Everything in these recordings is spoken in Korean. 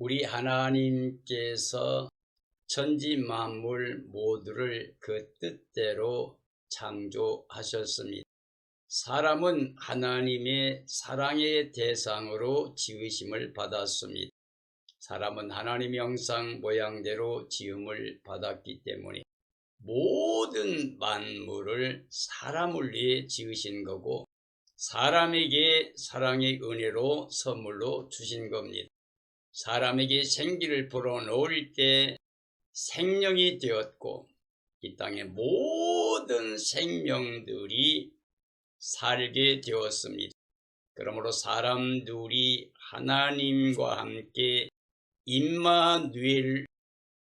우리 하나님께서 천지 만물 모두를 그 뜻대로 창조하셨습니다. 사람은 하나님의 사랑의 대상으로 지으심을 받았습니다. 사람은 하나님의 형상 모양대로 지음을 받았기 때문에 모든 만물을 사람을 위해 지으신 거고 사람에게 사랑의 은혜로 선물로 주신 겁니다. 사람에게 생기를 불어넣을 때 생명이 되었고 이 땅의 모든 생명들이 살게 되었습니다. 그러므로 사람들이 하나님과 함께 임마누엘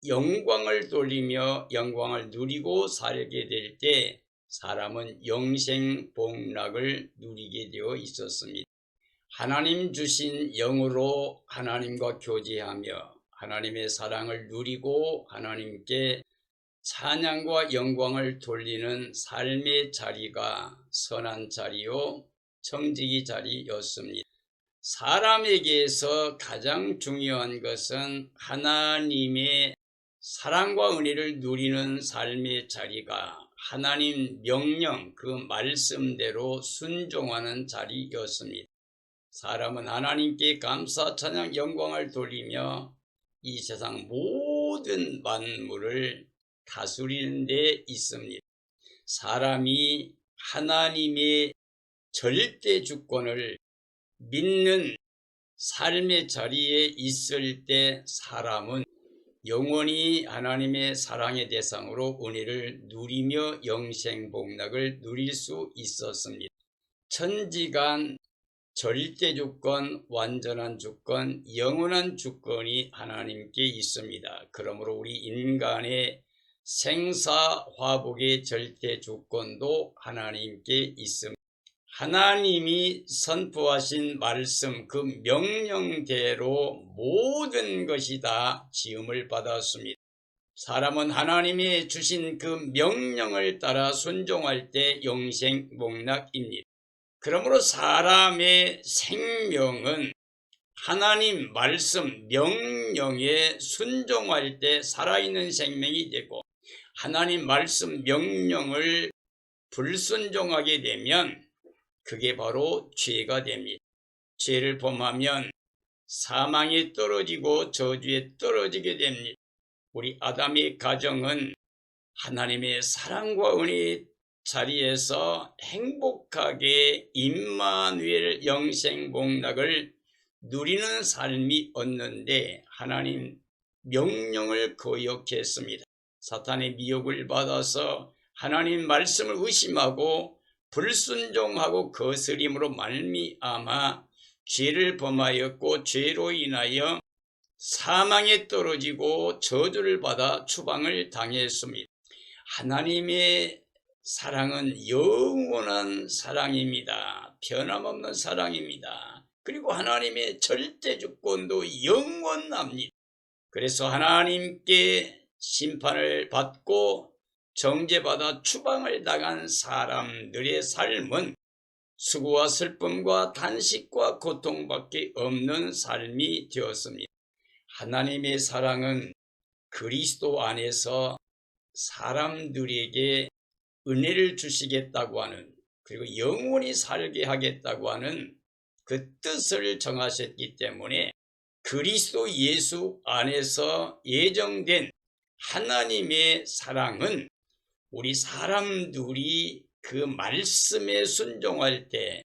영광을 돌리며 영광을 누리고 살게 될 때 사람은 영생 복락을 누리게 되어 있었습니다. 하나님 주신 영으로 하나님과 교제하며 하나님의 사랑을 누리고 하나님께 찬양과 영광을 돌리는 삶의 자리가 선한 자리요 청지기 자리였습니다. 사람에게서 가장 중요한 것은 하나님의 사랑과 은혜를 누리는 삶의 자리가 하나님 명령 그 말씀대로 순종하는 자리였습니다. 사람은 하나님께 감사 찬양 영광을 돌리며 이 세상 모든 만물을 다스리는 데 있습니다. 사람이 하나님의 절대 주권을 믿는 삶의 자리에 있을 때 사람은 영원히 하나님의 사랑의 대상으로 은혜를 누리며 영생복락을 누릴 수 있었습니다. 천지간 절대 주권, 완전한 주권, 영원한 주권이 하나님께 있습니다. 그러므로 우리 인간의 생사화복의 절대 주권도 하나님께 있습니다. 하나님이 선포하신 말씀 그 명령대로 모든 것이 다 지음을 받았습니다. 사람은 하나님이 주신 그 명령을 따라 순종할 때 영생복락입니다. 그러므로 사람의 생명은 하나님 말씀 명령에 순종할 때 살아있는 생명이 되고 하나님 말씀 명령을 불순종하게 되면 그게 바로 죄가 됩니다. 죄를 범하면 사망에 떨어지고 저주에 떨어지게 됩니다. 우리 아담의 가정은 하나님의 사랑과 은혜의 자리에서 행복하게 임마누엘 영생복락을 누리는 삶이 없는데 하나님 명령을 거역했습니다. 사탄의 미혹을 받아서 하나님 말씀을 의심하고 불순종하고 거스림으로 말미암아 죄를 범하였고 죄로 인하여 사망에 떨어지고 저주를 받아 추방을 당했습니다. 하나님의 사랑은 영원한 사랑입니다. 변함없는 사랑입니다. 그리고 하나님의 절대 주권도 영원합니다. 그래서 하나님께 심판을 받고 정죄받아 추방을 당한 사람들의 삶은 수고와 슬픔과 단식과 고통밖에 없는 삶이 되었습니다. 하나님의 사랑은 그리스도 안에서 사람들에게 은혜를 주시겠다고 하는 그리고 영원히 살게 하겠다고 하는 그 뜻을 정하셨기 때문에 그리스도 예수 안에서 예정된 하나님의 사랑은 우리 사람들이 그 말씀에 순종할 때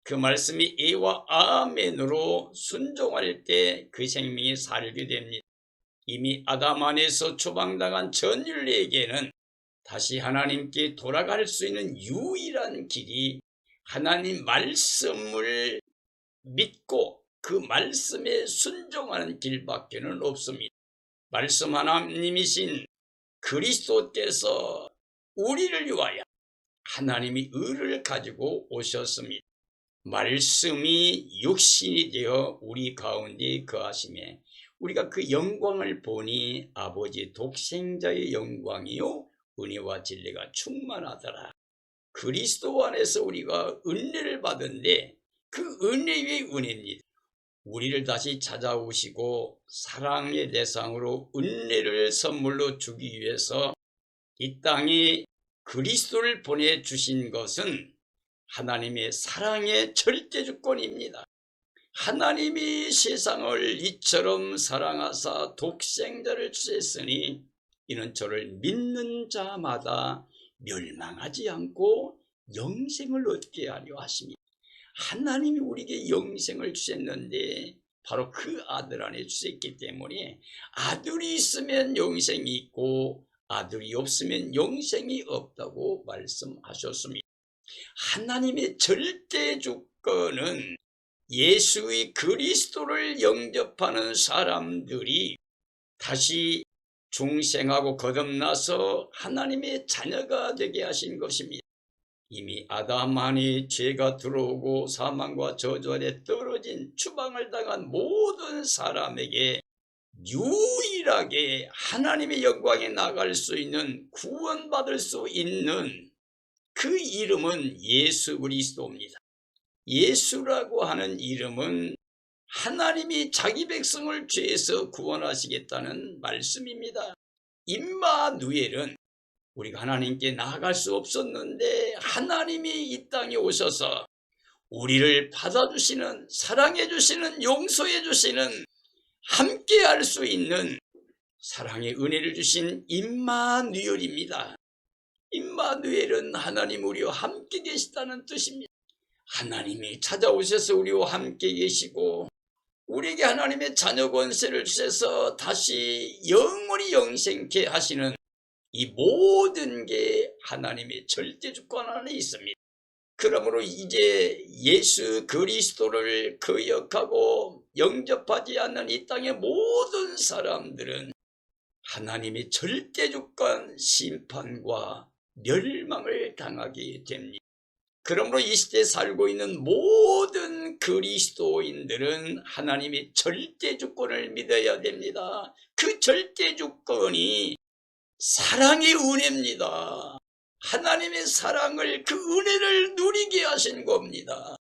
그 말씀이 예와 아멘으로 순종할 때 그 생명이 살게 됩니다. 이미 아담 안에서 추방당한 전 인류에게는 다시 하나님께 돌아갈 수 있는 유일한 길이 하나님 말씀을 믿고 그 말씀에 순종하는 길밖에는 없습니다. 말씀 하나님이신 그리스도께서 우리를 위하여 하나님이 의를 가지고 오셨습니다. 말씀이 육신이 되어 우리 가운데 거하심에 우리가 그 영광을 보니 아버지 독생자의 영광이요 은혜와 진리가 충만하더라. 그리스도 안에서 우리가 은혜를 받은데 그 은혜의 은혜입니다. 우리를 다시 찾아오시고 사랑의 대상으로 은혜를 선물로 주기 위해서 이 땅에 그리스도를 보내주신 것은 하나님의 사랑의 절대주권입니다. 하나님이 세상을 이처럼 사랑하사 독생자를 주셨으니 이는 저를 믿는 자마다 멸망하지 않고 영생을 얻게 하려 하십니다. 하나님이 우리에게 영생을 주셨는데 바로 그 아들 안에 주셨기 때문에 아들이 있으면 영생이 있고 아들이 없으면 영생이 없다고 말씀하셨습니다. 하나님의 절대 주권은 예수의 그리스도를 영접하는 사람들이 다시 중생하고 거듭나서 하나님의 자녀가 되게 하신 것입니다. 이미 아담 안에 죄가 들어오고 사망과 저주 아래 떨어진 추방을 당한 모든 사람에게 유일하게 하나님의 영광에 나갈 수 있는 구원받을 수 있는 그 이름은 예수 그리스도입니다. 예수라고 하는 이름은 하나님이 자기 백성을 죄에서 구원하시겠다는 말씀입니다. 임마누엘은 우리가 하나님께 나아갈 수 없었는데 하나님이 이 땅에 오셔서 우리를 받아주시는, 사랑해주시는, 용서해주시는, 함께할 수 있는 사랑의 은혜를 주신 임마누엘입니다. 임마누엘은 하나님 우리와 함께 계시다는 뜻입니다. 하나님이 찾아오셔서 우리와 함께 계시고 우리에게 하나님의 자녀 권세를 주셔서 다시 영원히 영생케 하시는 이 모든 게 하나님의 절대 주권 안에 있습니다. 그러므로 이제 예수 그리스도를 거역하고 영접하지 않는 이 땅의 모든 사람들은 하나님의 절대 주권 심판과 멸망을 당하게 됩니다. 그러므로 이 시대에 살고 있는 모든 그리스도인들은 하나님의 절대 주권을 믿어야 됩니다. 그 절대 주권이 사랑의 은혜입니다. 하나님의 사랑을, 그 은혜를 누리게 하신 겁니다.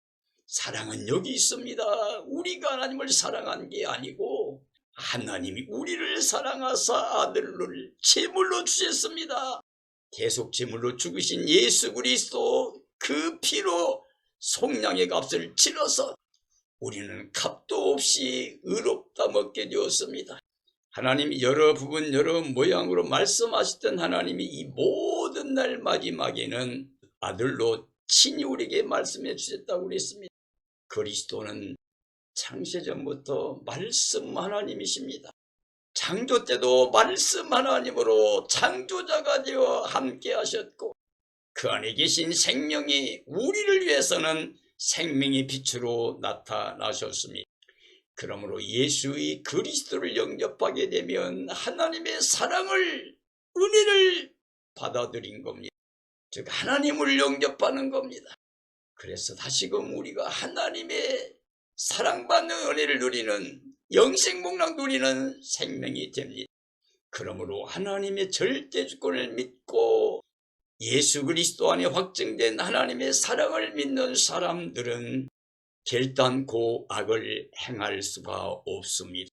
사랑은 여기 있습니다. 우리가 하나님을 사랑한 게 아니고 하나님이 우리를 사랑하사 아들을 제물로 주셨습니다. 계속 제물로 죽으신 예수 그리스도 그 피로 속량의 값을 치러서 우리는 값도 없이 의롭다 먹게 되었습니다. 하나님이 여러 부분 여러 모양으로 말씀하셨던 하나님이 이 모든 날 마지막에는 아들로 친히 우리에게 말씀해 주셨다고 그랬습니다. 그리스도는 창세전부터 말씀 하나님이십니다. 창조 때도 말씀 하나님으로 창조자가 되어 함께 하셨고 그 안에 계신 생명이 우리를 위해서는 생명의 빛으로 나타나셨습니다. 그러므로 예수의 그리스도를 영접하게 되면 하나님의 사랑을, 은혜를 받아들인 겁니다. 즉 하나님을 영접하는 겁니다. 그래서 다시금 우리가 하나님의 사랑받는 은혜를 누리는, 영생복락 누리는 생명이 됩니다. 그러므로 하나님의 절대 주권을 믿고 예수 그리스도 안에 확증된 하나님의 사랑을 믿는 사람들은 결단코 악을 행할 수가 없습니다.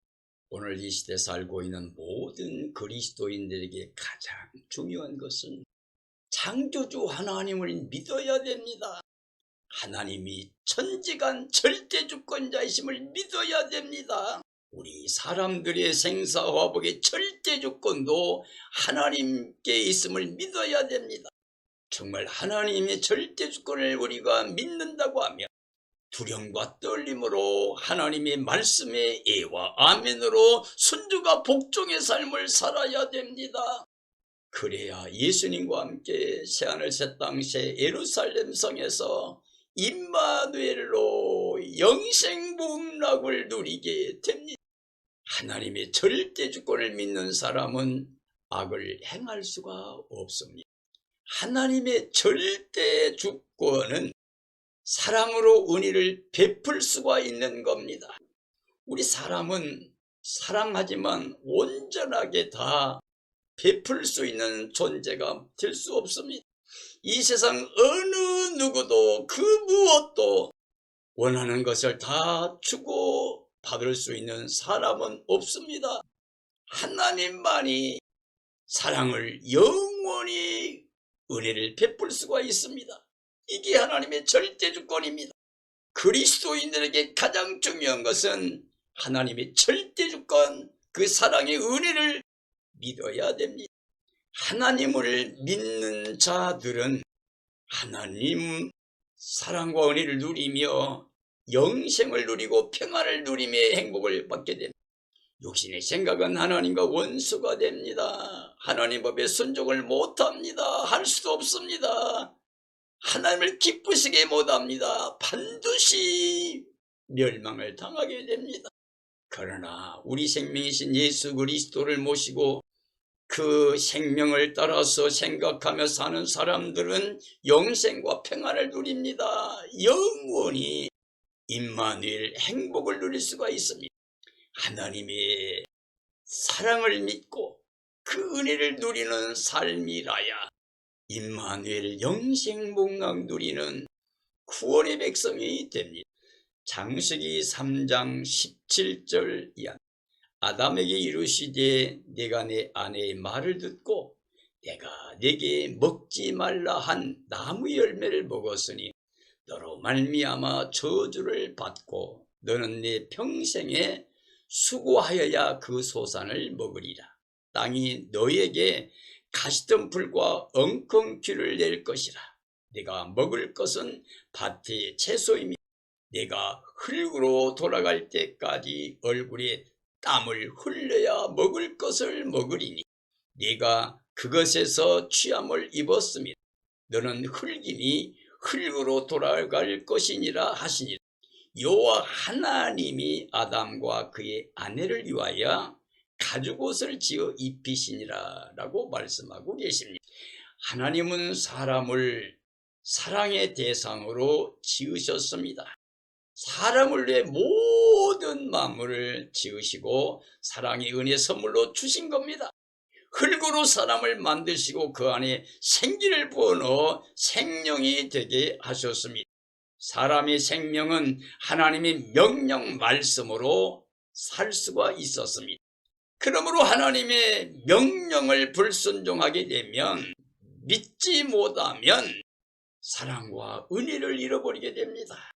오늘 이 시대에 살고 있는 모든 그리스도인들에게 가장 중요한 것은 창조주 하나님을 믿어야 됩니다. 하나님이 천지간 절대주권자이심을 믿어야 됩니다. 우리 사람들의 생사화복의 절대주권도 하나님께 있음을 믿어야 됩니다. 정말 하나님의 절대주권을 우리가 믿는다고 하면 두려움과 떨림으로 하나님의 말씀에 예와 아멘으로 순종과 복종의 삶을 살아야 됩니다. 그래야 예수님과 함께 새하늘 새 땅 새 예루살렘 성에서 임마누엘로 영생복락을 누리게 됩니다. 하나님의 절대주권을 믿는 사람은 악을 행할 수가 없습니다. 하나님의 절대주권은 사랑으로 은혜를 베풀 수가 있는 겁니다. 우리 사람은 사랑하지만 온전하게 다 베풀 수 있는 존재가 될 수 없습니다. 이 세상 어느 누구도 그 무엇도 원하는 것을 다 주고 받을 수 있는 사람은 없습니다. 하나님만이 사랑을 영원히 은혜를 베풀 수가 있습니다. 이게 하나님의 절대주권입니다. 그리스도인들에게 가장 중요한 것은 하나님의 절대주권, 그 사랑의 은혜를 믿어야 됩니다. 하나님을 믿는 자들은 하나님 사랑과 은혜를 누리며 영생을 누리고 평안을 누리며 행복을 받게 됩니다. 육신의 생각은 하나님과 원수가 됩니다. 하나님 법에 순종을 못합니다. 할 수도 없습니다. 하나님을 기쁘시게 못합니다. 반드시 멸망을 당하게 됩니다. 그러나 우리 생명이신 예수 그리스도를 모시고 그 생명을 따라서 생각하며 사는 사람들은 영생과 평안을 누립니다. 영원히 임마누엘 행복을 누릴 수가 있습니다. 하나님의 사랑을 믿고 그 은혜를 누리는 삶이라야 임마누엘 영생복락 누리는 구원의 백성이 됩니다. 창세기 3장 17절 이하 아담에게 이르시되 내가 내 아내의 말을 듣고 내가 내게 먹지 말라 한 나무 열매를 먹었으니 너로 말미암아 저주를 받고 너는 내 평생에 수고하여야 그 소산을 먹으리라. 땅이 너에게 가시덤불과 엉겅퀴를 낼 것이라. 네가 먹을 것은 밭의 채소이며 네가 흙으로 돌아갈 때까지 얼굴에 땀을 흘려야 먹을 것을 먹으리니 네가 그것에서 취함을 입었으며 너는 흙이니 흙으로 돌아갈 것이니라 하시니라. 여호와 하나님이 아담과 그의 아내를 위하여 가죽옷을 지어 입히시니라 라고 말씀하고 계십니다. 하나님은 사람을 사랑의 대상으로 지으셨습니다. 사람을 위해 모든 만물을 지으시고 사랑의 은혜 선물로 주신 겁니다. 흙으로 사람을 만드시고 그 안에 생기를 부어넣어 생명이 되게 하셨습니다. 사람의 생명은 하나님의 명령 말씀으로 살 수가 있었습니다. 그러므로 하나님의 명령을 불순종하게 되면, 믿지 못하면 사랑과 은혜를 잃어버리게 됩니다.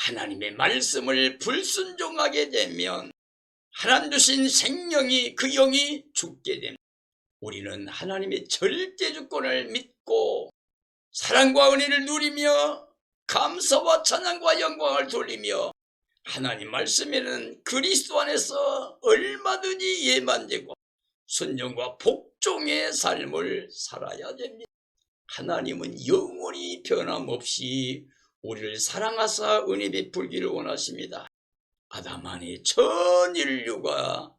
하나님의 말씀을 불순종하게 되면 하나님 주신 생명이, 그 영이 죽게 됩니다. 우리는 하나님의 절대주권을 믿고 사랑과 은혜를 누리며 감사와 찬양과 영광을 돌리며 하나님 말씀에는 그리스도 안에서 얼마든지 예만되고 순종과 복종의 삶을 살아야 됩니다. 하나님은 영원히 변함없이 우리를 사랑하사 은혜 베풀기를 원하십니다. 아담 안에 전 인류가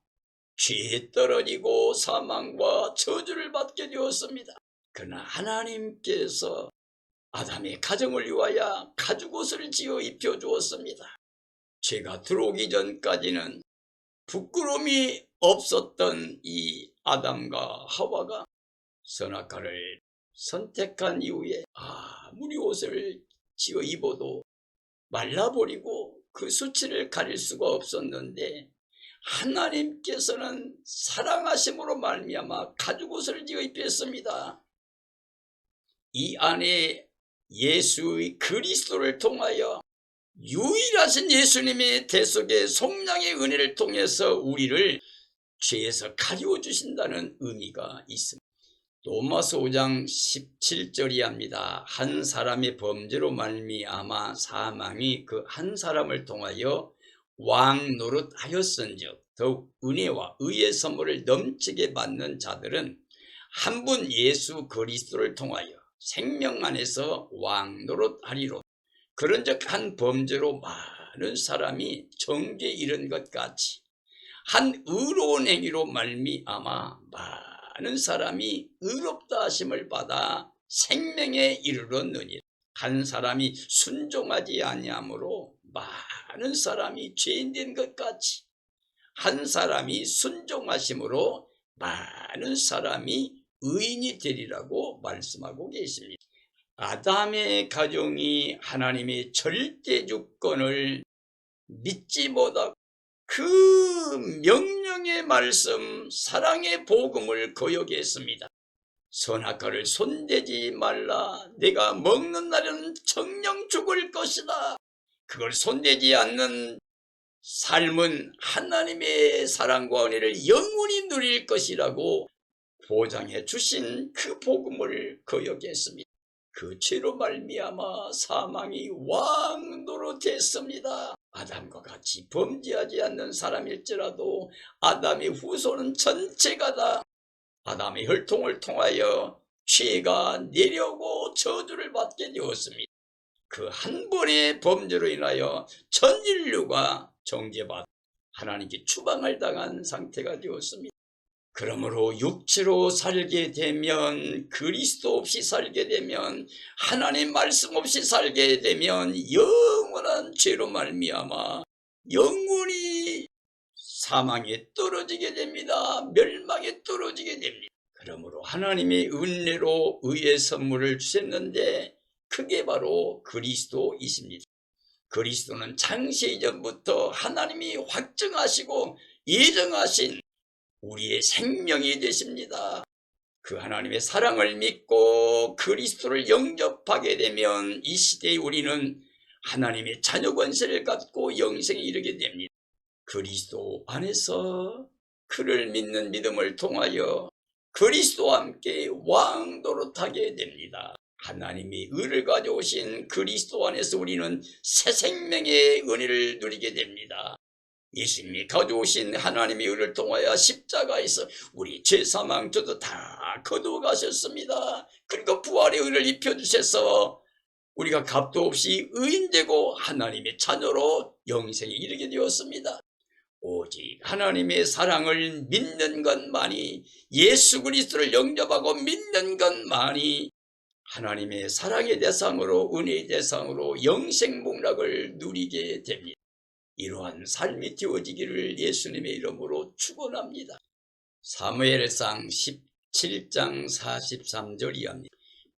죄에 떨어지고 사망과 저주를 받게 되었습니다. 그러나 하나님께서 아담의 가정을 위하여 가죽옷을 지어 입혀주었습니다. 죄가 들어오기 전까지는 부끄러움이 없었던 이 아담과 하와가 선악과를 선택한 이후에 아무리 옷을 지어 입어도 말라버리고 그 수치를 가릴 수가 없었는데, 하나님께서는 사랑하심으로 말미암아 가죽옷을 지어 입혔습니다. 이 안에 예수의 그리스도를 통하여 유일하신 예수님의 대속의 속량의 은혜를 통해서 우리를 죄에서 가리워 주신다는 의미가 있습니다. 로마서 5장 17절이 합니다. 한 사람의 범죄로 말미암아 사망이 그 한 사람을 통하여 왕 노릇하였은즉 더욱 은혜와 의의 선물을 넘치게 받는 자들은 한 분 예수 그리스도를 통하여 생명 안에서 왕 노릇하리로. 그런즉 한 범죄로 많은 사람이 정죄에 이른 것 같이 한 의로운 행위로 말미암아 많은 사람이 의롭다 하심을 받아 생명에 이르렀느니라. 한 사람이 순종하지 아니하므로 많은 사람이 죄인 된 것 같이 한 사람이 순종하심으로 많은 사람이 의인이 되리라고 말씀하고 계십니다. 아담의 가정이 하나님의 절대주권을 믿지 못하고 그 명령의 말씀, 사랑의 복음을 거역했습니다. 선악과를 손대지 말라. 내가 먹는 날은 정녕 죽을 것이다. 그걸 손대지 않는 삶은 하나님의 사랑과 은혜를 영원히 누릴 것이라고 보장해 주신 그 복음을 거역했습니다. 그 죄로 말미암아 사망이 왕도로 됐습니다. 아담과 같이 범죄하지 않는 사람일지라도 아담의 후손은 전체가 다 아담의 혈통을 통하여 죄가 내려오고 저주를 받게 되었습니다. 그 한 번의 범죄로 인하여 전 인류가 정죄받아 하나님께 추방을 당한 상태가 되었습니다. 그러므로 육체로 살게 되면, 그리스도 없이 살게 되면, 하나님 말씀 없이 살게 되면 영원한 죄로 말미암아 영원히 사망에 떨어지게 됩니다. 멸망에 떨어지게 됩니다. 그러므로 하나님의 은혜로 의의 선물을 주셨는데 그게 바로 그리스도이십니다. 그리스도는 창세 이전부터 하나님이 확정하시고 예정하신 우리의 생명이 되십니다. 그 하나님의 사랑을 믿고 그리스도를 영접하게 되면 이 시대에 우리는 하나님의 자녀 권세를 갖고 영생에 이르게 됩니다. 그리스도 안에서 그를 믿는 믿음을 통하여 그리스도와 함께 왕도로 타게 됩니다. 하나님이 의를 가져오신 그리스도 안에서 우리는 새 생명의 은혜를 누리게 됩니다. 예수님이 가져오신 하나님의 의를 통하여 십자가에서 우리 죄사망 저도 다 거두어 가셨습니다. 그리고 부활의 의를 입혀주셔서 우리가 값도 없이 의인되고 하나님의 자녀로 영생에 이르게 되었습니다. 오직 하나님의 사랑을 믿는 것만이, 예수 그리스도를 영접하고 믿는 것만이 하나님의 사랑의 대상으로, 은혜의 대상으로 영생 복락을 누리게 됩니다. 이러한 삶이 되어지기를 예수님의 이름으로 축원합니다. 사무엘상 17장 43절이합니다.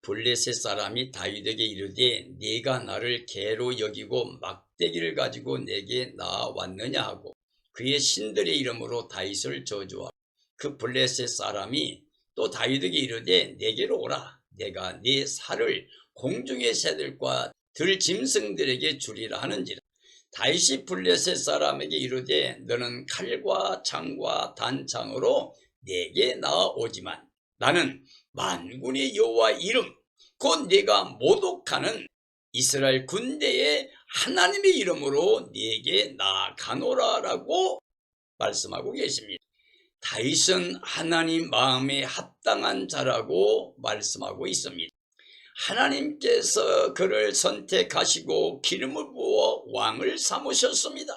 블레셋 사람이 다윗에게 이르되 네가 나를 개로 여기고 막대기를 가지고 내게 나아왔느냐 하고 그의 신들의 이름으로 다윗을 저주하고, 그 블레셋 사람이 또 다윗에게 이르되 내게로 오라. 내가 네 살을 공중의 새들과 들짐승들에게 주리라 하는지라. 다윗이 블레셋 사람에게 이르되 너는 칼과 창과 단창으로 내게 나아오지만 나는 만군의 여호와 이름 곧 네가 모독하는 이스라엘 군대의 하나님의 이름으로 네게 나아가노라라고 말씀하고 계십니다. 다윗은 하나님 마음에 합당한 자라고 말씀하고 있습니다. 하나님께서 그를 선택하시고 기름을 부어 왕을 삼으셨습니다.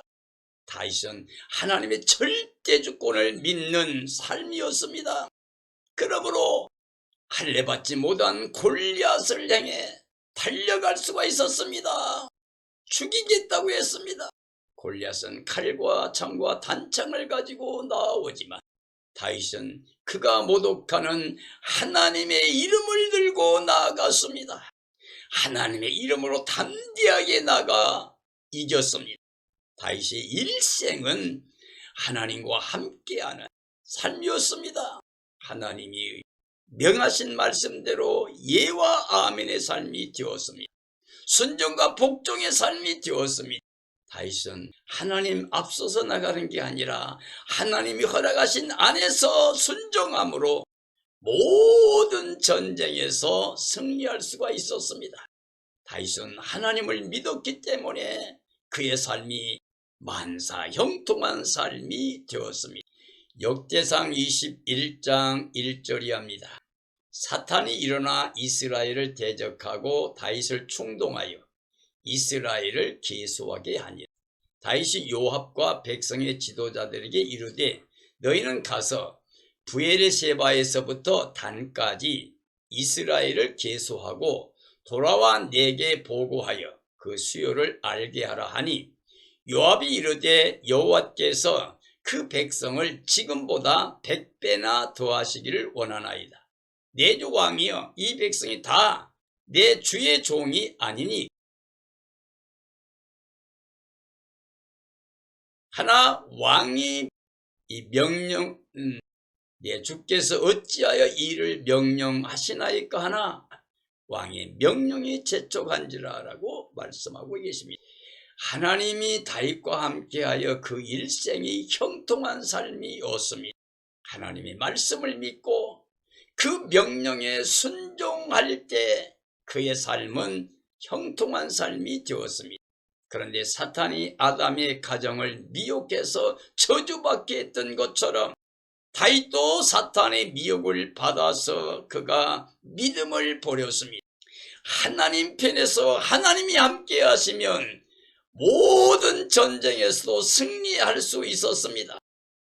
다윗은 하나님의 절대주권을 믿는 삶이었습니다. 그러므로 할례받지 못한 골리앗을 향해 달려갈 수가 있었습니다. 죽이겠다고 했습니다. 골리앗은 칼과 창과 단창을 가지고 나오지만 다윗은 그가 모독하는 하나님의 이름을 들고 나아갔습니다. 하나님의 이름으로 담대하게 나가 이겼습니다. 다윗의 일생은 하나님과 함께하는 삶이었습니다. 하나님이 명하신 말씀대로 예와 아멘의 삶이 되었습니다. 순종과 복종의 삶이 되었습니다. 다윗은 하나님 앞서서 나가는 게 아니라 하나님이 허락하신 안에서 순종함으로 모든 전쟁에서 승리할 수가 있었습니다. 다윗은 하나님을 믿었기 때문에 그의 삶이 만사 형통한 삶이 되었습니다. 역대상 21장 1절이합니다. 사탄이 일어나 이스라엘을 대적하고 다윗을 충동하여 이스라엘을 계수하게 하니라. 다윗이 요압과 백성의 지도자들에게 이르되 너희는 가서 브에르세바에서부터 단까지 이스라엘을 계수하고 돌아와 내게 보고하여 그 수요를 알게 하라 하니, 요압이 이르되 여호와께서 그 백성을 지금보다 100배나 더하시기를 원하나이다. 내 주 왕이여, 이 백성이 다 내 주의 종이 아니니 하나 왕이 이 명령 주께서 어찌하여 이를 명령하시나이까 하나 왕의 명령이 재촉한지라 라고 말씀하고 계십니다. 하나님이 다윗과 함께하여 그 일생이 형통한 삶이었습니다. 하나님의 말씀을 믿고 그 명령에 순종할 때 그의 삶은 형통한 삶이 되었습니다. 그런데 사탄이 아담의 가정을 미혹해서 저주받게 했던 것처럼 다윗도 사탄의 미혹을 받아서 그가 믿음을 버렸습니다. 하나님 편에서 하나님이 함께 하시면 모든 전쟁에서도 승리할 수 있었습니다.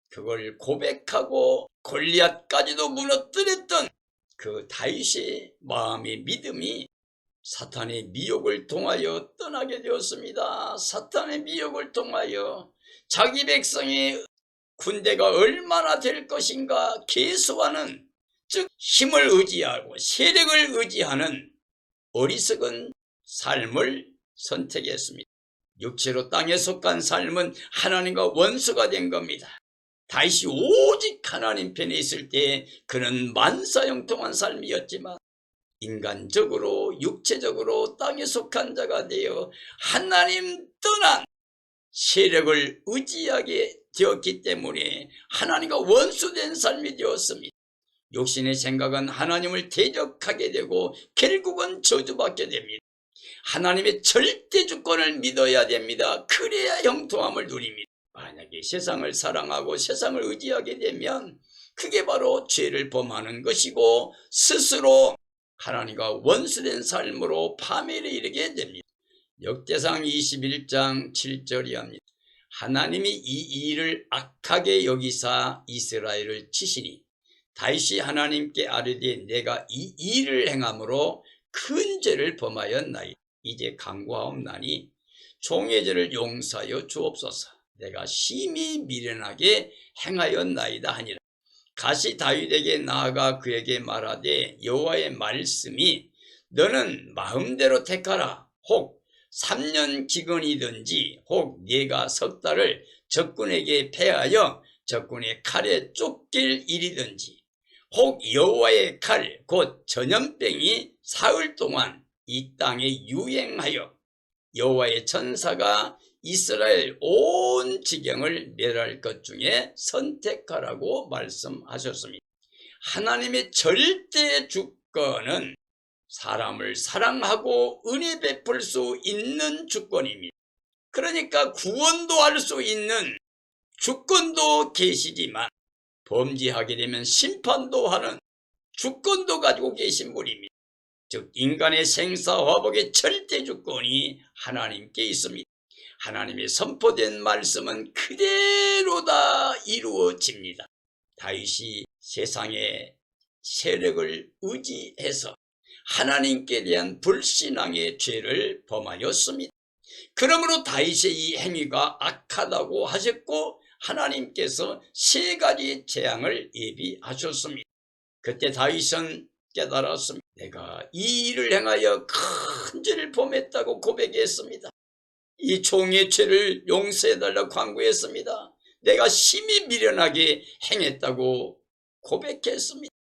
그걸 고백하고 골리앗까지도 무너뜨렸던 그 다윗의 마음의 믿음이 사탄의 미혹을 통하여 떠나게 되었습니다. 사탄의 미혹을 통하여 자기 백성의 군대가 얼마나 될 것인가 계수하는, 즉 힘을 의지하고 세력을 의지하는 어리석은 삶을 선택했습니다. 육체로 땅에 속한 삶은 하나님과 원수가 된 겁니다. 다윗이 오직 하나님 편에 있을 때 그는 만사형통한 삶이었지만 인간적으로 육체적으로 땅에 속한 자가 되어 하나님 떠난 세력을 의지하게 되었기 때문에 하나님과 원수된 삶이 되었습니다. 욕심의 생각은 하나님을 대적하게 되고 결국은 저주받게 됩니다. 하나님의 절대 주권을 믿어야 됩니다. 그래야 형통함을 누립니다. 만약에 세상을 사랑하고 세상을 의지하게 되면 그게 바로 죄를 범하는 것이고 스스로 하나님과 원수된 삶으로 파멸에 이르게 됩니다. 역대상 21장 7절이 합니다. 하나님이 이 일을 악하게 여기사 이스라엘을 치시니 다윗이 하나님께 아뢰되 내가 이 일을 행함으로 큰 죄를 범하였나이다. 이제 간구하옵나니 종의 죄를 용서하여 주옵소서. 내가 심히 미련하게 행하였나이다 하니라. 가시 다윗에게 나아가 그에게 말하되 여호와의 말씀이 너는 마음대로 택하라. 혹 3년 기근이든지 혹 네가 석 달을 적군에게 패하여 적군의 칼에 쫓길 일이든지 혹 여호와의 칼 곧 전염병이 사흘 동안 이 땅에 유행하여 여호와의 천사가 이스라엘 온 지경을 멸할 것 중에 선택하라고 말씀하셨습니다. 하나님의 절대 주권은 사람을 사랑하고 은혜 베풀 수 있는 주권입니다. 그러니까 구원도 할 수 있는 주권도 계시지만 범죄하게 되면 심판도 하는 주권도 가지고 계신 분입니다. 즉 인간의 생사화복의 절대 주권이 하나님께 있습니다. 하나님의 선포된 말씀은 그대로 다 이루어집니다. 다윗이 세상의 세력을 의지해서 하나님께 대한 불신앙의 죄를 범하였습니다. 그러므로 다윗의 이 행위가 악하다고 하셨고 하나님께서 3가지 재앙을 예비하셨습니다. 그때 다윗은 깨달았습니다. 내가 이 일을 행하여 큰 죄를 범했다고 고백했습니다. 이 종의 죄를 용서해달라고 간구했습니다. 내가 심히 미련하게 행했다고 고백했습니다.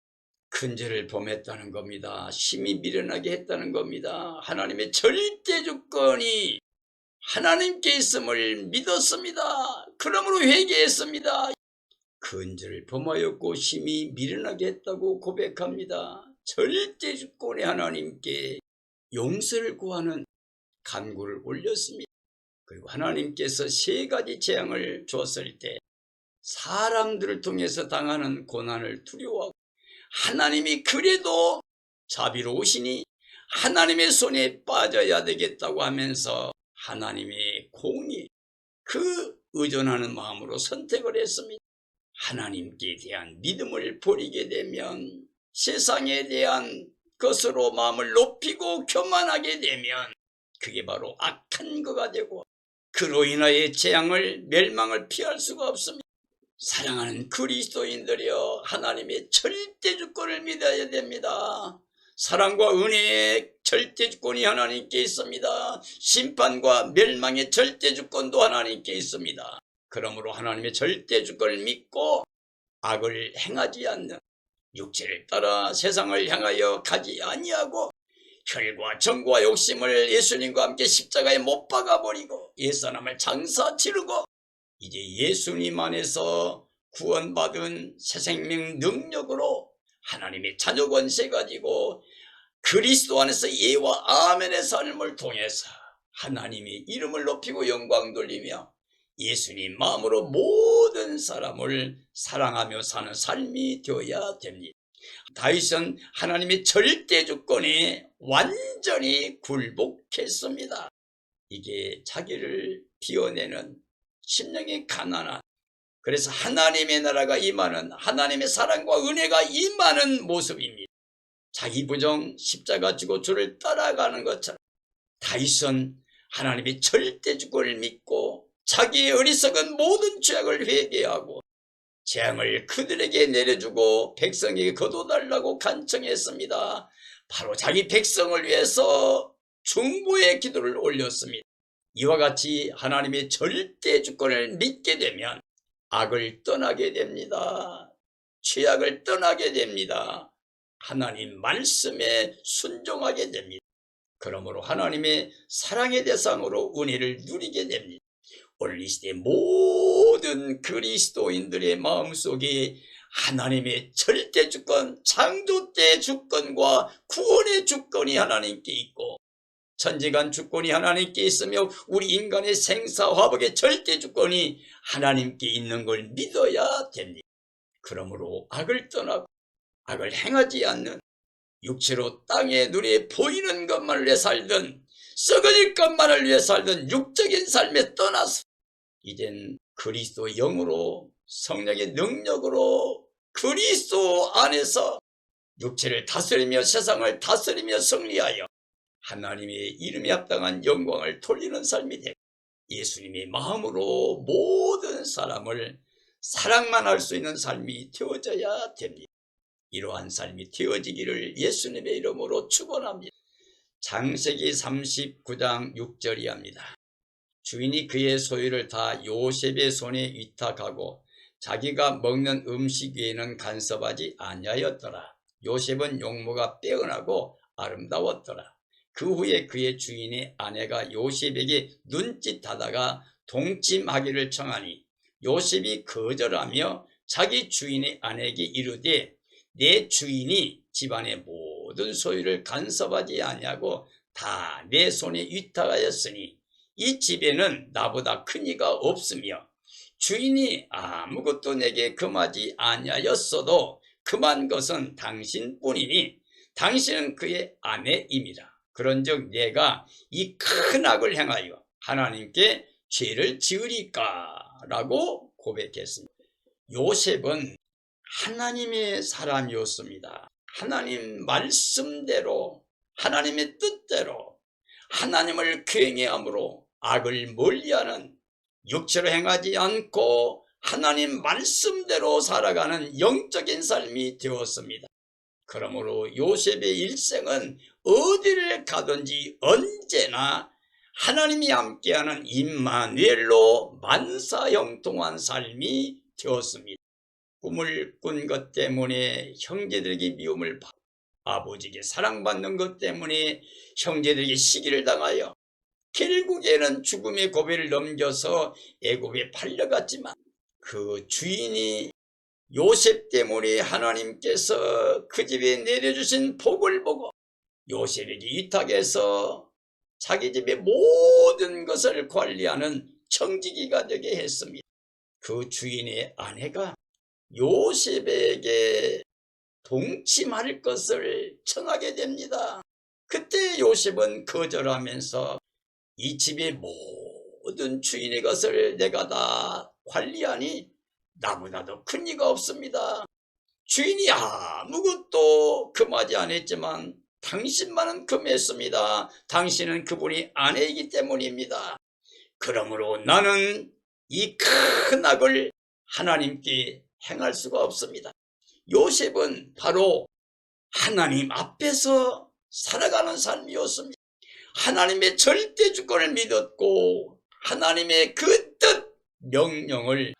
큰 죄를 범했다는 겁니다. 심히 미련하게 했다는 겁니다. 하나님의 절대 주권이 하나님께 있음을 믿었습니다. 그러므로 회개했습니다. 큰 죄를 범하였고 심히 미련하게 했다고 고백합니다. 절대 주권의 하나님께 용서를 구하는 간구를 올렸습니다. 그리고 하나님께서 3가지 재앙을 줬을 때 사람들을 통해서 당하는 고난을 두려워하고 하나님이 그래도 자비로우시니 하나님의 손에 빠져야 되겠다고 하면서 하나님의 공의, 그 의존하는 마음으로 선택을 했습니다. 하나님께 대한 믿음을 버리게 되면 세상에 대한 것으로 마음을 높이고 교만하게 되면 그게 바로 악한 거가 되고 그로 인하여 재앙을 멸망을 피할 수가 없습니다. 사랑하는 그리스도인들이여 하나님의 절대 주권을 믿어야 됩니다. 사랑과 은혜의 절대 주권이 하나님께 있습니다. 심판과 멸망의 절대 주권도 하나님께 있습니다. 그러므로 하나님의 절대 주권을 믿고 악을 행하지 않는, 육체를 따라 세상을 향하여 가지 아니하고 혈과 정과 욕심을 예수님과 함께 십자가에 못 박아버리고 옛사람을 장사 치르고 이제 예수님 안에서 구원받은 새 생명 능력으로 하나님의 자녀 권세 가지고 그리스도 안에서 예와 아멘의 삶을 통해서 하나님의 이름을 높이고 영광 돌리며 예수님 마음으로 모든 사람을 사랑하며 사는 삶이 되어야 됩니다. 다윗은 하나님의 절대 주권에 완전히 굴복했습니다. 이게 자기를 비워내는 심령이 가난한, 그래서 하나님의 나라가 임하는, 하나님의 사랑과 은혜가 임하는 모습입니다. 자기 부정 십자가 지고 주를 따라가는 것처럼 다윗은 하나님의 절대 주권을 믿고 자기의 어리석은 모든 죄악을 회개하고 재앙을 그들에게 내려주고 백성에게 거둬달라고 간청했습니다. 바로 자기 백성을 위해서 중보의 기도를 올렸습니다. 이와 같이 하나님의 절대 주권을 믿게 되면 악을 떠나게 됩니다. 죄악을 떠나게 됩니다. 하나님 말씀에 순종하게 됩니다. 그러므로 하나님의 사랑의 대상으로 은혜를 누리게 됩니다. 오늘 이 시대 모든 그리스도인들의 마음속에 하나님의 절대 주권, 창조 때 주권과 구원의 주권이 하나님께 있고 천지간 주권이 하나님께 있으며 우리 인간의 생사화복의 절대 주권이 하나님께 있는 걸 믿어야 됩니다. 그러므로 악을 떠나고 악을 행하지 않는, 육체로 땅에 눈에 보이는 것만을 위해 살던, 썩어질 것만을 위해 살던 육적인 삶에 떠나서 이젠 그리스도 영으로 성령의 능력으로 그리스도 안에서 육체를 다스리며 세상을 다스리며 승리하여 하나님의 이름에 합당한 영광을 돌리는 삶이 되고 예수님의 마음으로 모든 사람을 사랑만 할 수 있는 삶이 되어져야 됩니다. 이러한 삶이 되어지기를 예수님의 이름으로 축원합니다. 창세기 39장 6절이 합니다. 주인이 그의 소유를 다 요셉의 손에 위탁하고 자기가 먹는 음식 위에는 간섭하지 아니하였더라. 요셉은 용모가 빼어나고 아름다웠더라. 그 후에 그의 주인의 아내가 요셉에게 눈짓하다가 동침하기를 청하니 요셉이 거절하며 자기 주인의 아내에게 이르되 내 주인이 집안의 모든 소유를 간섭하지 아니하고 다 내 손에 위탁하였으니 이 집에는 나보다 큰 이가 없으며 주인이 아무것도 내게 금하지 아니하였어도 금한 것은 당신뿐이니 당신은 그의 아내임이라. 그런즉 내가 이 큰 악을 행하여 하나님께 죄를 지으리까? 라고 고백했습니다. 요셉은 하나님의 사람이었습니다. 하나님 말씀대로, 하나님의 뜻대로 하나님을 경외함으로 악을 멀리하는, 육체로 행하지 않고 하나님 말씀대로 살아가는 영적인 삶이 되었습니다. 그러므로 요셉의 일생은 어디를 가든지 언제나 하나님이 함께하는 임마누엘로 만사형통한 삶이 되었습니다. 꿈을 꾼 것 때문에 형제들에게 미움을 받고 아버지에게 사랑받는 것 때문에 형제들에게 시기를 당하여 결국에는 죽음의 고비를 넘겨서 애굽에 팔려갔지만 그 주인이 요셉 때문에 하나님께서 그 집에 내려주신 복을 보고 요셉에게 위탁해서 자기 집의 모든 것을 관리하는 청지기가 되게 했습니다. 그 주인의 아내가 요셉에게 동침할 것을 청하게 됩니다. 그때 요셉은 거절하면서 이 집의 모든 주인의 것을 내가 다 관리하니 나보다도 큰 이가 없습니다. 주인이 아무것도 금하지 않았지만 당신만은 금했습니다. 당신은 그분이 아내이기 때문입니다. 그러므로 나는 이 큰 악을 하나님께 행할 수가 없습니다. 요셉은 바로 하나님 앞에서 살아가는 삶이었습니다. 하나님의 절대 주권을 믿었고 하나님의 그 뜻, 명령을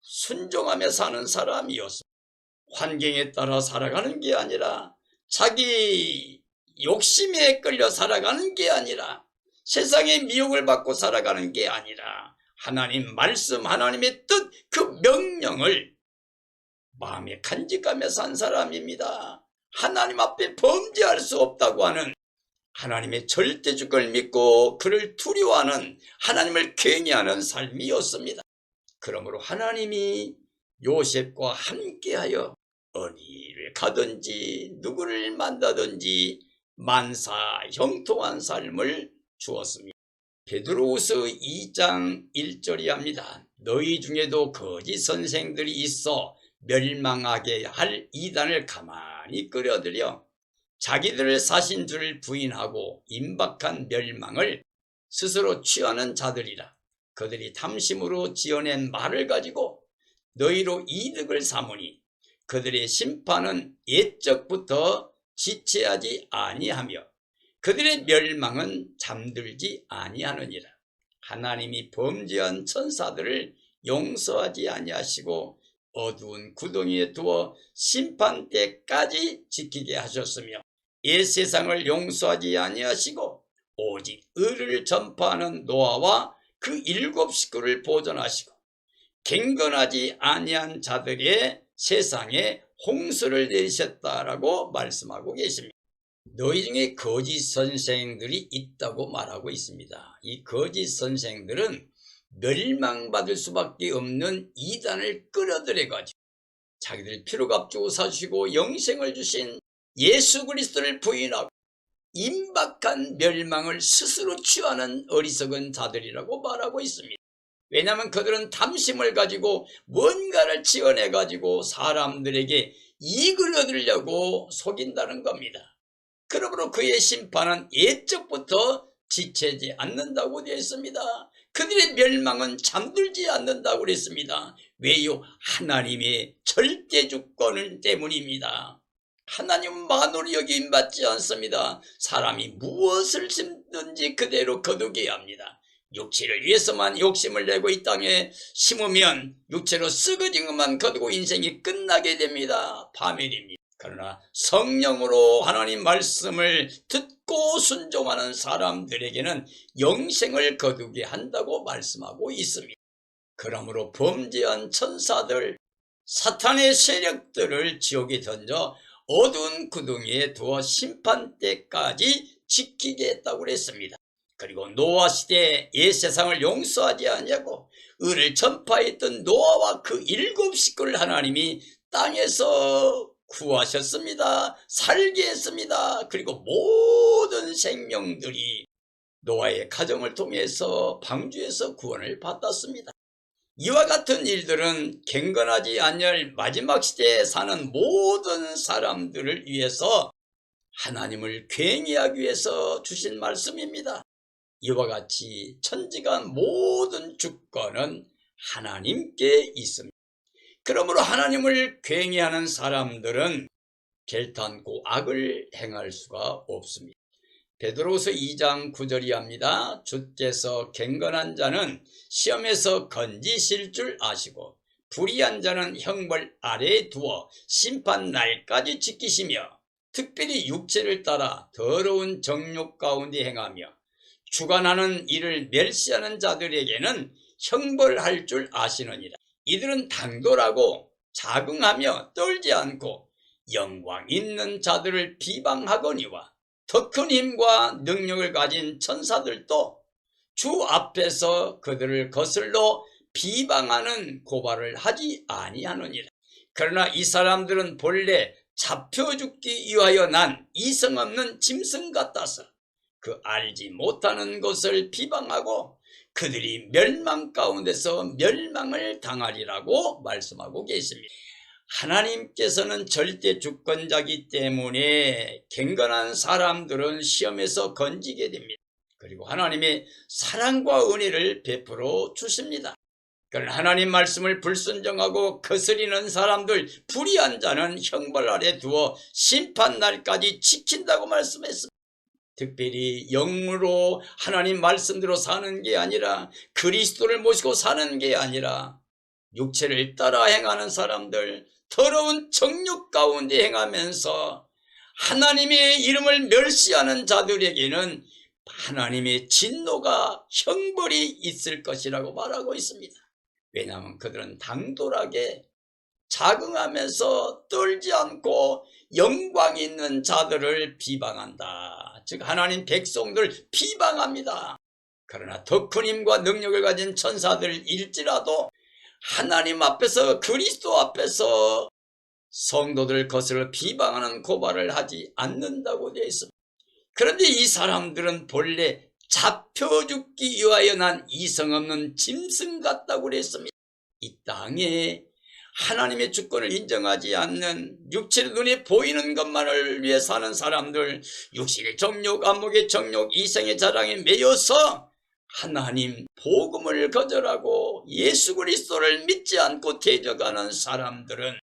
순종하며 사는 사람이었습니다. 환경에 따라 살아가는 게 아니라 자기 욕심에 끌려 살아가는 게 아니라 세상의 미혹을 받고 살아가는 게 아니라 하나님 말씀, 하나님의 뜻, 그 명령을 마음에 간직하며 산 사람입니다. 하나님 앞에 범죄할 수 없다고 하는 하나님의 절대주권을 믿고 그를 두려워하는, 하나님을 경외하는 삶이었습니다. 그러므로 하나님이 요셉과 함께하여 어디를 가든지 누구를 만나든지 만사 형통한 삶을 주었습니다. 베드로후서 2장 1절이 합니다. 너희 중에도 거짓 선생들이 있어 멸망하게 할 이단을 가만히 끌어들여 자기들을 사신 줄을 부인하고 임박한 멸망을 스스로 취하는 자들이라. 그들이 탐심으로 지어낸 말을 가지고 너희로 이득을 삼으니 그들의 심판은 옛적부터 지체하지 아니하며 그들의 멸망은 잠들지 아니하느니라. 하나님이 범죄한 천사들을 용서하지 아니하시고 어두운 구덩이에 두어 심판 때까지 지키게 하셨으며 옛 세상을 용서하지 아니하시고 오직 의를 전파하는 노아와 그 7 식구를 보존하시고 경건하지 아니한 자들의 세상에 홍수를 내리셨다라고 말씀하고 계십니다. 너희 중에 거짓 선생들이 있다고 말하고 있습니다. 이 거짓 선생들은 멸망받을 수밖에 없는 이단을 끌어들여가지고 자기들 피로 값주고 사시고 영생을 주신 예수 그리스도를 부인하고 임박한 멸망을 스스로 취하는 어리석은 자들이라고 말하고 있습니다. 왜냐하면 그들은 탐심을 가지고 뭔가를 지어내가지고 사람들에게 이익을 얻으려고 속인다는 겁니다. 그러므로 그의 심판은 옛적부터 지체지 않는다고 되어 있습니다. 그들의 멸망은 잠들지 않는다고 그랬습니다. 왜요? 하나님의 절대주권 때문입니다. 하나님은 만으로 여김받지 않습니다. 사람이 무엇을 심든지 그대로 거두게 합니다. 육체를 위해서만 욕심을 내고 이 땅에 심으면 육체로 썩어진 것만 거두고 인생이 끝나게 됩니다. 파멸입니다. 그러나 성령으로 하나님 말씀을 듣고 순종하는 사람들에게는 영생을 거두게 한다고 말씀하고 있습니다. 그러므로 범죄한 천사들, 사탄의 세력들을 지옥에 던져 어두운 구덩이에 두어 심판 때까지 지키게 했다고 했습니다. 그리고 노아 시대에 옛 세상을 용서하지 아니하고 의를 전파했던 노아와 그 7 식구를 하나님이 땅에서 구하셨습니다. 살게 했습니다. 그리고 모든 생명들이 노아의 가정을 통해서 방주에서 구원을 받았습니다. 이와 같은 일들은 경건하지 아니할 마지막 시대에 사는 모든 사람들을 위해서 하나님을 경외하기 위해서 주신 말씀입니다. 이와 같이 천지간 모든 주권은 하나님께 있습니다. 그러므로 하나님을 경외하는 사람들은 결단코 악을 행할 수가 없습니다. 베드로후서 2장 9절이 합니다. 주께서 경건한 자는 시험에서 건지실 줄 아시고 불의한 자는 형벌 아래에 두어 심판 날까지 지키시며 특별히 육체를 따라 더러운 정욕 가운데 행하며 주관하는 일을 멸시하는 자들에게는 형벌할 줄 아시느니라. 이들은 당돌하고 자긍하며 떨지 않고 영광 있는 자들을 비방하거니와 더 큰 힘과 능력을 가진 천사들도 주 앞에서 그들을 거슬러 비방하는 고발을 하지 아니하느니라. 그러나 이 사람들은 본래 잡혀 죽기 위하여 난 이성 없는 짐승 같아서 그 알지 못하는 것을 비방하고 그들이 멸망 가운데서 멸망을 당하리라고 말씀하고 계십니다. 하나님께서는 절대 주권자이기 때문에 경건한 사람들은 시험에서 건지게 됩니다. 그리고 하나님의 사랑과 은혜를 베풀어 주십니다. 그러나 하나님 말씀을 불순종하고 거스리는 사람들, 불의한 자는 형벌 아래 두어 심판 날까지 지킨다고 말씀했습니다. 특별히 영으로 하나님 말씀대로 사는 게 아니라 그리스도를 모시고 사는 게 아니라 육체를 따라 행하는 사람들, 더러운 정욕 가운데 행하면서 하나님의 이름을 멸시하는 자들에게는 하나님의 진노가 형벌이 있을 것이라고 말하고 있습니다. 왜냐하면 그들은 당돌하게 자긍하면서 떨지 않고 영광 있는 자들을 비방한다. 즉 하나님 백성들 비방합니다. 그러나 더 큰 힘과 능력을 가진 천사들일지라도 하나님 앞에서 그리스도 앞에서 성도들 것을 비방하는 고발을 하지 않는다고 되어 있습니다. 그런데 이 사람들은 본래 잡혀 죽기 위하여 난 이성 없는 짐승 같다고 그랬습니다. 이 땅에 하나님의 주권을 인정하지 않는 육체의 눈에 보이는 것만을 위해 사는 사람들, 육신의 정욕, 안목의 정욕, 이생의 자랑에 매여서 하나님 복음을 거절하고 예수 그리스도를 믿지 않고 대적하는 사람들은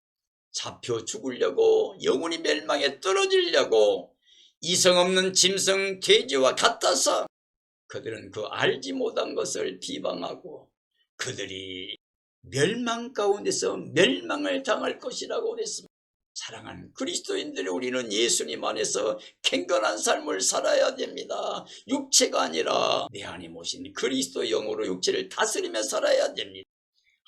잡혀 죽으려고, 영혼이 멸망에 떨어지려고 이성 없는 짐승 돼지와 같아서 그들은 그 알지 못한 것을 비방하고 그들이 멸망 가운데서 멸망을 당할 것이라고 그랬습니다. 사랑하는 그리스도인들이 우리는 예수님 안에서 경건한 삶을 살아야 됩니다. 육체가 아니라 내 안에 모신 그리스도 영으로 육체를 다스리며 살아야 됩니다.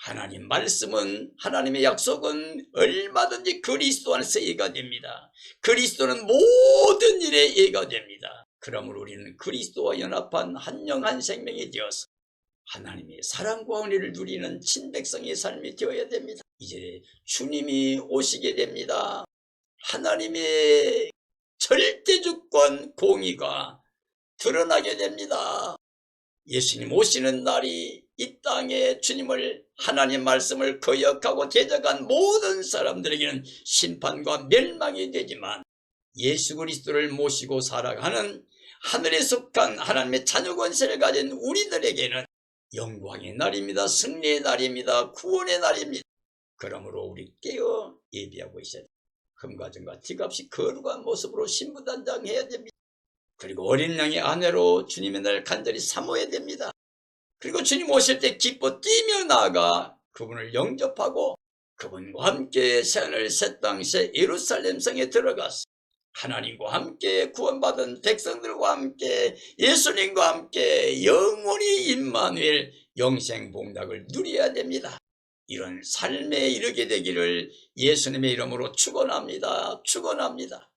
하나님 말씀은, 하나님의 약속은 얼마든지 그리스도 안에서 이해가 됩니다. 그리스도는 모든 일에 이해가 됩니다. 그러므로 우리는 그리스도와 연합한 한 영 한 생명이 되어서 하나님의 사랑과 은혜를 누리는 친백성의 삶이 되어야 됩니다. 이제 주님이 오시게 됩니다. 하나님의 절대주권 공의가 드러나게 됩니다. 예수님 오시는 날이 이 땅에 주님을, 하나님 말씀을 거역하고 대적한 모든 사람들에게는 심판과 멸망이 되지만 예수 그리스도를 모시고 살아가는 하늘에 속한 하나님의 자녀 권세를 가진 우리들에게는 영광의 날입니다. 승리의 날입니다. 구원의 날입니다. 그러므로 우리 깨어 예비하고 있어야 됩니다. 금가정과 티값이 거룩한 모습으로 신부단장해야 됩니다. 그리고 어린 양의 아내로 주님의 날 간절히 사모해야 됩니다. 그리고 주님 오실 때 기뻐 뛰며 나아가 그분을 영접하고 그분과 함께 새하늘 새 땅 새 예루살렘 성에 들어가서 하나님과 함께 구원받은 백성들과 함께 예수님과 함께 영원히 임마누엘 영생복락을 누려야 됩니다. 이런 삶에 이르게 되기를 예수님의 이름으로 축원합니다. 축원합니다.